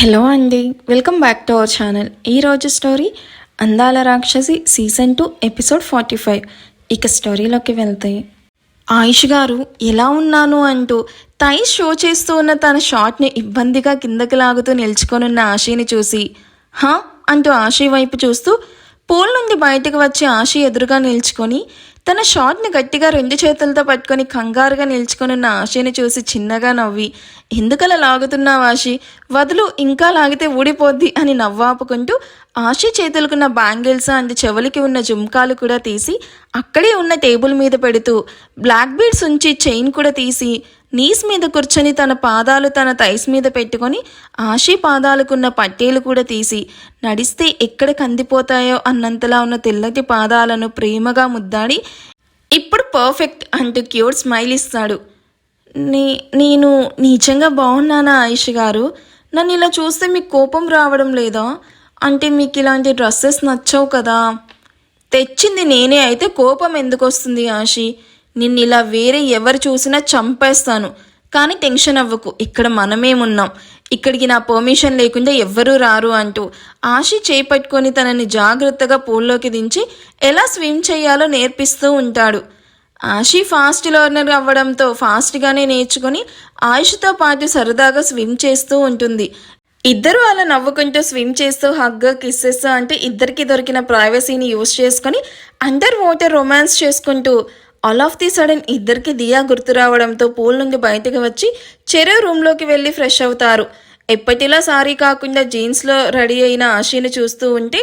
Hello అండి, welcome back to our channel. ఈరోజు story అందాల రాక్షసి సీజన్ 2 ఎపిసోడ్ 45. ఇక స్టోరీలోకి వెళ్తాయి. ఆయుష్ గారు ఎలా ఉన్నాను అంటూ థైస్ షో చేస్తూ ఉన్న తన షాట్ని ఇబ్బందిగా కిందకి లాగుతూ నిల్చుకొనున్న ఆశీని చూసి హా అంటూ ఆశీ వైపు చూస్తూ పూల్ నుండి బయటకు వచ్చి ఆశీ ఎదురుగా నిల్చుకొని తన షాట్ని గట్టిగా 2 చేతులతో పట్టుకొని కంగారుగా నిల్చుకొనున్న ఆశీని చూసి చిన్నగా నవ్వి ఎందుకలా లాగుతున్నావు ఆశీ, వదులు, ఇంకా లాగితే ఊడిపోద్ది అని నవ్వాపుకుంటూ ఆశీ చేతులకున్న బ్యాంగిల్స్ అండ్ చెవులకి ఉన్న జుమ్కాలు కూడా తీసి అక్కడే ఉన్న టేబుల్ మీద పెడుతూ బ్లాక్ బీడ్స్ ఉంచి చైన్ కూడా తీసి నీస్ మీద కూర్చొని తన పాదాలు తన థైస్ మీద పెట్టుకొని ఆశీ పాదాలకున్న పట్టేలు కూడా తీసి నడిస్తే ఎక్కడ కందిపోతాయో అన్నంతలా ఉన్న తెల్లటి పాదాలను ప్రేమగా ముద్దాడి ఇప్పుడు పర్ఫెక్ట్ అంటూ క్యూట్ స్మైల్ ఇస్తాడు. నేను నిజంగా బాగున్నానా ఆయుష్ గారు? నన్ను ఇలా చూస్తే మీకు కోపం రావడం లేదా? అంటే మీకు ఇలాంటి డ్రెస్సెస్ నచ్చవు కదా? తెచ్చింది నేనే అయితే కోపం ఎందుకు వస్తుంది ఆశి? నిన్ను ఇలా వేరే ఎవరు చూసినా చంపేస్తాను. కానీ టెన్షన్ అవ్వకు, ఇక్కడ మనమేమున్నాం, ఇక్కడికి నా పర్మిషన్ లేకుండా ఎవ్వరూ రారు అంటూ ఆశి చేపట్టుకొని తనని జాగ్రత్తగా పూల్లోకి దించి ఎలా స్విమ్ చేయాలో నేర్పిస్తూ ఉంటాడు. ఆశి ఫాస్ట్ లెర్నర్ అవ్వడంతో ఫాస్ట్గానే నేర్చుకొని ఆయుష్తో పాటు సరదాగా స్విమ్ చేస్తూ ఉంటుంది. ఇద్దరు అలా నవ్వుకుంటూ స్విమ్ చేస్తూ హగ్ కిస్సెస్ అంటే ఇద్దరికి దొరికిన ప్రైవసీని యూజ్ చేసుకొని అండర్ వాటర్ రొమాన్స్ చేసుకుంటూ ఆల్ ఆఫ్ ది సడన్ ఇద్దరికి దియా గుర్తు రావడంతో పూల్ నుండి బయటకు వచ్చి చెరువు రూమ్లోకి వెళ్ళి ఫ్రెష్ అవుతారు. ఎప్పటిలా సారీ కాకుండా జీన్స్లో రెడీ అయిన ఆశీని చూస్తూ ఉంటే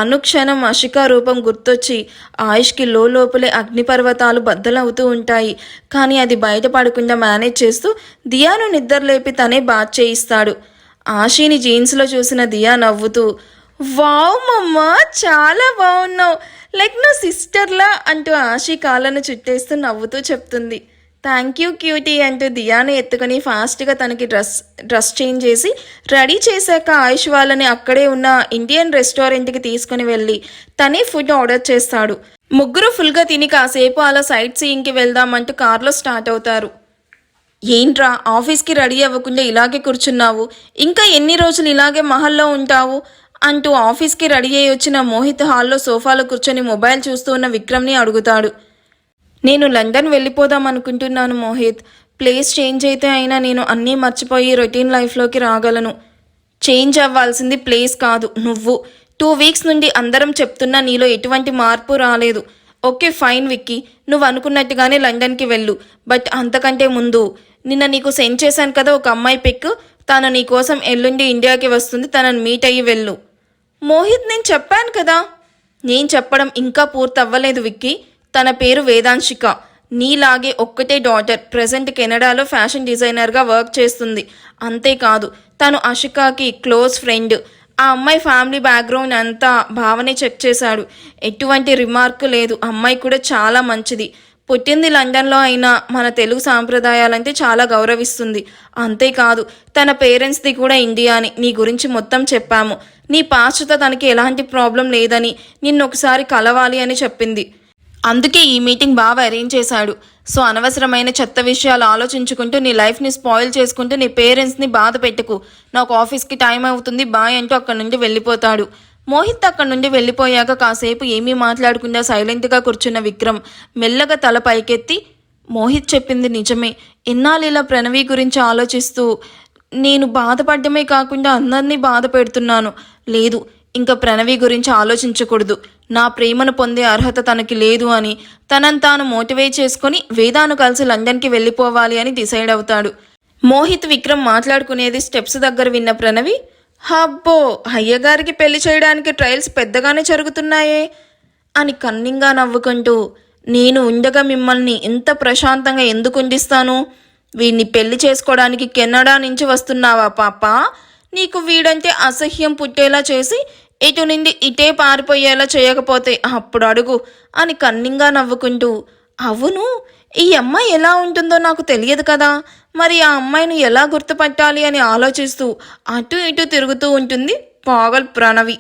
అనుక్షణం అషికా రూపం గుర్తొచ్చి ఆయుష్కి లోపలే అగ్నిపర్వతాలు బద్దలవుతూ ఉంటాయి. కానీ అది బయటపడకుండా మేనేజ్ చేస్తూ దియాను నిద్రలేపి తనే బాత్ చేయిస్తాడు. ఆశీని జీన్స్లో చూసిన దియా నవ్వుతూ వావ్ మమ్మ, చాలా బాగున్నావు, లైక్ నా సిస్టర్లా అంటూ ఆశీ కాళ్ళను చుట్టేస్తూ నవ్వుతూ చెప్తుంది. థ్యాంక్ యూ క్యూటీ అంటూ దియాను ఎత్తుకొని ఫాస్ట్గా తనకి డ్రెస్ చేంజ్ చేసి రెడీ చేశాక ఆయుష్ వాళ్ళని అక్కడే ఉన్న ఇండియన్ రెస్టారెంట్కి తీసుకుని వెళ్ళి తనే ఫుడ్ ఆర్డర్ చేస్తాడు. ముగ్గురు ఫుల్గా తిని కాసేపు అలా సైట్ సీయింగ్కి వెళ్దామంటూ కార్లో స్టార్ట్ అవుతారు. ఏంట్రా ఆఫీస్కి రెడీ అవ్వకుండా ఇలాగే కూర్చున్నావు, ఇంకా ఎన్ని రోజులు ఇలాగే మహల్లో ఉంటావు అంటూ ఆఫీస్కి రెడీ అయ్యి వచ్చిన మోహిత్ హాల్లో సోఫాలో కూర్చొని మొబైల్ చూస్తూ ఉన్న విక్రమ్ని అడుగుతాడు. నేను లండన్ వెళ్ళిపోదాం అనుకుంటున్నాను మోహిత్, ప్లేస్ చేంజ్ అయితే అయినా నేను అన్నీ మర్చిపోయి రొటీన్ లైఫ్లోకి రాగలను. చేంజ్ అవ్వాల్సింది ప్లేస్ కాదు, నువ్వు. 2 వీక్స్ నుండి అందరం చెప్తున్నా నీలో ఎటువంటి మార్పు రాలేదు. ఓకే ఫైన్ విక్కీ, నువ్వు అనుకున్నట్టుగానే లండన్కి వెళ్ళు. బట్ అంతకంటే ముందు నిన్న నీకు సెండ్ చేశాను కదా ఒక అమ్మాయి పిక్, తను నీ కోసం ఎల్లుండి ఇండియాకి వస్తుంది, తనని మీట్ అయ్యి వెళ్ళు. మోహిత్, నేను చెప్పాను కదా. నేను చెప్పడం ఇంకా పూర్తవ్వలేదు విక్కీ. తన పేరు వేదాంశిక, నీలాగే ఒక్కటే డాటర్, ప్రజెంట్ కెనడాలో ఫ్యాషన్ డిజైనర్గా వర్క్ చేస్తుంది. అంతేకాదు తను అషికాకి క్లోజ్ ఫ్రెండ్. ఆ అమ్మాయి ఫ్యామిలీ బ్యాక్గ్రౌండ్ అంతా భావనే చెక్ చేశాడు, ఎటువంటి రిమార్క్ లేదు. అమ్మాయి కూడా చాలా మంచిది. పుట్టింది లండన్లో అయినా మన తెలుగు సాంప్రదాయాలంటే చాలా గౌరవిస్తుంది. అంతేకాదు తన పేరెంట్స్ది కూడా ఇండియాని. నీ గురించి మొత్తం చెప్పాము. నీ పాస్ట్తో తనకి ఎలాంటి ప్రాబ్లం లేదని, నిన్ను ఒకసారి కలవాలి అని చెప్పింది. అందుకే ఈ మీటింగ్ బాగా అరేంజ్ చేశాడు. సో అనవసరమైన చెత్త విషయాలు ఆలోచించుకుంటూ నీ లైఫ్ని స్పాయిల్ చేసుకుంటూ నీ పేరెంట్స్ని బాధ పెట్టుకు. నాకు ఆఫీస్కి టైం అవుతుంది, బాయ్ అంటూ అక్కడి నుండి వెళ్ళిపోతాడు. మోహిత్ అక్కడి నుండి వెళ్ళిపోయాక కాసేపు ఏమీ మాట్లాడకుండా సైలెంట్గా కూర్చున్న విక్రమ్ మెల్లగా తల పైకెత్తి మోహిత్ చెప్పింది నిజమే. ఇన్నాళ్ళు ఇలా ప్రణవి గురించి ఆలోచిస్తూ నేను బాధపడ్డమే కాకుండా అందరినీ బాధ పెడుతున్నాను. లేదు, ఇంకా ప్రణవి గురించి ఆలోచించకూడదు. నా ప్రేమను పొందే అర్హత తనకి లేదు అని తనని తాను మోటివేట్ చేసుకొని వేదాను కలిసి లండన్కి వెళ్ళిపోవాలి అని డిసైడ్ అవుతాడు. మోహిత్ విక్రమ్ మాట్లాడుకునేది స్టెప్స్ దగ్గర విన్న ప్రణవి హబ్బో, అయ్యగారికి పెళ్లి చేయడానికి ట్రయల్స్ పెద్దగానే జరుగుతున్నాయే అని కన్నింగా నవ్వుకుంటూ నేను ఉండగా మిమ్మల్ని ఎంత ప్రశాంతంగా ఎందుకు ఉండిస్తాను? వీడిని పెళ్లి చేసుకోవడానికి కెనడా నుంచి వస్తున్నావా పాప? నీకు వీడంటే అసహ్యం పుట్టేలా చేసి ఇటు నుండి ఇటే పారిపోయేలా చేయకపోతే అప్పుడు అడుగు అని కన్నింగా నవ్వుకుంటూ అవును, ఈ అమ్మాయి ఎలా ఉంటుందో నాకు తెలియదు కదా, మరి ఆ అమ్మాయిని ఎలా గుర్తుపట్టాలి అని ఆలోచిస్తూ అటు ఇటు తిరుగుతూ ఉంటుంది పాగల్ ప్రణవి.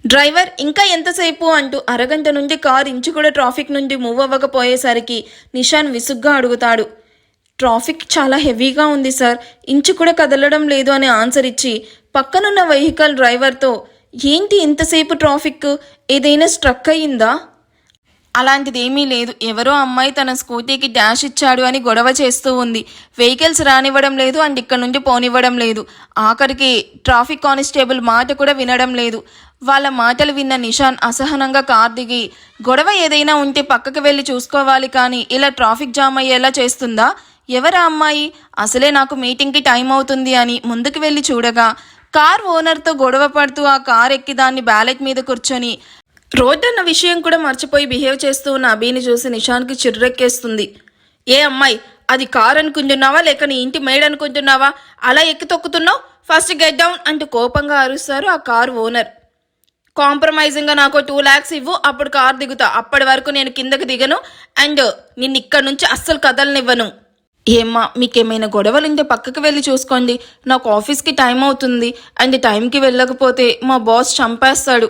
డ్రైవర్ ఇంకా ఎంతసేపు అంటూ అరగంట నుండి కార్ ఇంచు కూడా ట్రాఫిక్ నుండి మూవ్ అవ్వకపోయేసరికి నిషాన్ విసుగ్గా అడుగుతాడు. ట్రాఫిక్ చాలా హెవీగా ఉంది సార్, ఇంచు కూడా కదలడం లేదు అని ఆన్సర్ ఇచ్చి పక్కనున్న వెహికల్ డ్రైవర్తో ఏంటి ఇంతసేపు ట్రాఫిక్, ఏదైనా స్ట్రక్ అయ్యిందా? అలాంటిది ఏమీ లేదు, ఎవరో అమ్మాయి తన స్కూటీకి డాష్ ఇచ్చాడు అని గొడవ చేస్తూ ఉంది. వెహికల్స్ రానివ్వడం లేదు అండ్ ఇక్కడ నుండి పోనివ్వడం లేదు. ఆఖరికి ట్రాఫిక్ కానిస్టేబుల్ మాట కూడా వినడం లేదు. వాళ్ళ మాటలు విన్న నిషాన్ అసహనంగా కార్ దిగి, గొడవ ఏదైనా ఉంటే పక్కకు వెళ్ళి చూసుకోవాలి కానీ ఇలా ట్రాఫిక్ జామ్ అయ్యేలా చేస్తుందా? ఎవరా అమ్మాయి? అసలే నాకు మీటింగ్కి టైం అవుతుంది అని ముందుకు వెళ్ళి చూడగా కార్ ఓనర్తో గొడవ పడుతూ ఆ కార్ ఎక్కి దాన్ని బ్యాలెట్ మీద కూర్చొని రోడ్ అన్న విషయం కూడా మర్చిపోయి బిహేవ్ చేస్తూ ఉన్న అభిని చూసి నిషాన్కి చిర్రెక్కేస్తుంది. ఏ అమ్మాయి, అది కార్ అనుకుంటున్నావా లేక నీ ఇంటి మేడ్ అనుకుంటున్నావా? అలా ఎక్కి తొక్కుతున్నావు, ఫస్ట్ గెట్ డౌన్ అంటూ కోపంగా అరుస్తారు ఆ కార్ ఓనర్. కాంప్రమైజింగ్గా నాకు 2 lakhs ఇవ్వు, అప్పుడు కార్ దిగుతా. అప్పటి వరకు నేను కిందకి దిగను అండ్ నిన్ను ఇక్కడ నుంచి అస్సలు కదలనివ్వను. ఏమ్మా, మీకేమైనా గొడవలుంటే పక్కకు వెళ్ళి చూసుకోండి. నాకు ఆఫీస్కి టైం అవుతుంది అండ్ టైంకి వెళ్ళకపోతే మా బాస్ చంపేస్తాడు.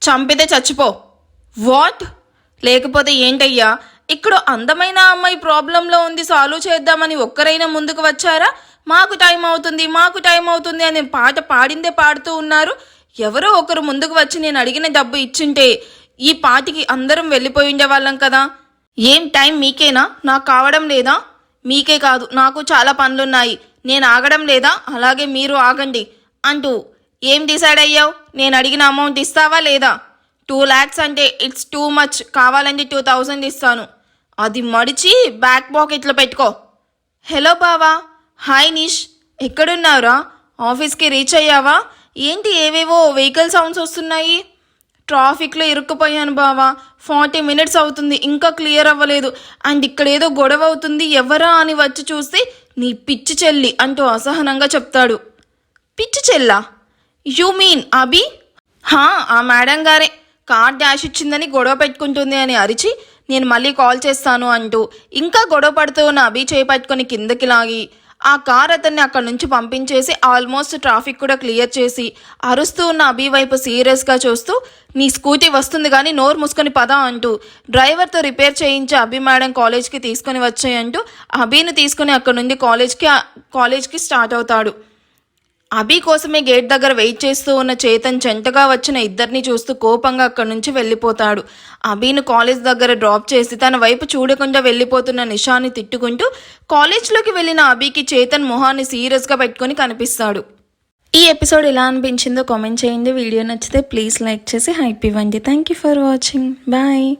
చంపితే చచ్చిపో. వాట్? లేకపోతే ఏంటయ్యా, ఇక్కడ అందమైన అమ్మాయి ప్రాబ్లంలో ఉంది, సాల్వ్ చేద్దామని ఒక్కరైనా ముందుకు వచ్చారా? మాకు టైం అవుతుంది అని పాట పాడిందే పాడుతూ ఉన్నారు. ఎవరో ఒకరు ముందుకు వచ్చి నేను అడిగిన డబ్బు ఇచ్చింటే ఈ పాటికి అందరం వెళ్ళిపోయి ఉండేవాళ్ళం కదా. ఏం టైం మీకేనా, నాకు కావడం లేదా? మీకే కాదు, నాకు చాలా పనులున్నాయి, నేను ఆగడం లేదా? అలాగే మీరు ఆగండి అంటూ ఏం డిసైడ్ అయ్యావు? నేను అడిగిన అమౌంట్ ఇస్తావా లేదా? 2 lakhs అంటే ఇట్స్ టూ మచ్, కావాలంటే 2000 ఇస్తాను. అది మడిచి బ్యాక్ పాకెట్లో పెట్టుకో. హలో బావా. హాయ్ నిష్, ఎక్కడున్నావురా? ఆఫీస్కి రీచ్ అయ్యావా? ఏంటి ఏవేవో వెహికల్ సౌండ్స్ వస్తున్నాయి? ట్రాఫిక్లో ఇరుక్కుపోయాను బావా, 40 minutes అవుతుంది, ఇంకా క్లియర్ అవ్వలేదు అండ్ ఇక్కడ ఏదో గొడవ అవుతుంది, ఎవరా అని వచ్చి చూస్తే నీ పిచ్చి చెల్లి అంటూ అసహనంగా చెప్తాడు. పిచ్చి చెల్లా? యూ మీన్ అభి? ఆ మేడం గారే కార్ డాష్ ఇచ్చిందని గొడవ పెట్టుకుంటుంది అని అరిచి నేను మళ్ళీ కాల్ చేస్తాను అంటూ ఇంకా గొడవ పడుతూ ఉన్న అభి చేపట్టుకొని కిందకి లాగి ఆ కార్ అతన్ని అక్కడి నుంచి పంపించేసి ఆల్మోస్ట్ ట్రాఫిక్ కూడా క్లియర్ చేసి అరుస్తూ ఉన్న అభి వైపు సీరియస్గా చూస్తూ నీ స్కూటీ వస్తుంది కానీ నోరు మూసుకొని పద అంటూ డ్రైవర్తో రిపేర్ చేయించి అభి మేడం కాలేజ్కి తీసుకొని వచ్చాయంటూ అభిని తీసుకుని అక్కడి నుండి కాలేజ్కి స్టార్ట్ అవుతాడు. అభి కోసమే గేట్ దగ్గర వెయిట్ చేస్తూ ఉన్న చేతన్ చెంటగా వచ్చిన ఇద్దరిని చూస్తూ కోపంగా అక్కడి నుంచి వెళ్ళిపోతాడు. అభిను కాలేజ్ దగ్గర డ్రాప్ చేసి తన వైపు చూడకుండా వెళ్ళిపోతున్న నిషాన్ని తిట్టుకుంటూ కాలేజ్లోకి వెళ్ళిన అభికి చేతన్ మొహాన్ని సీరియస్గా పెట్టుకొని కనిపిస్తాడు. ఈ ఎపిసోడ్ ఎలా అనిపించిందో కామెంట్ చేయండి. వీడియో నచ్చితే ప్లీజ్ లైక్ చేసి హైప్ ఇవ్వండి. Thank you for watching. Bye.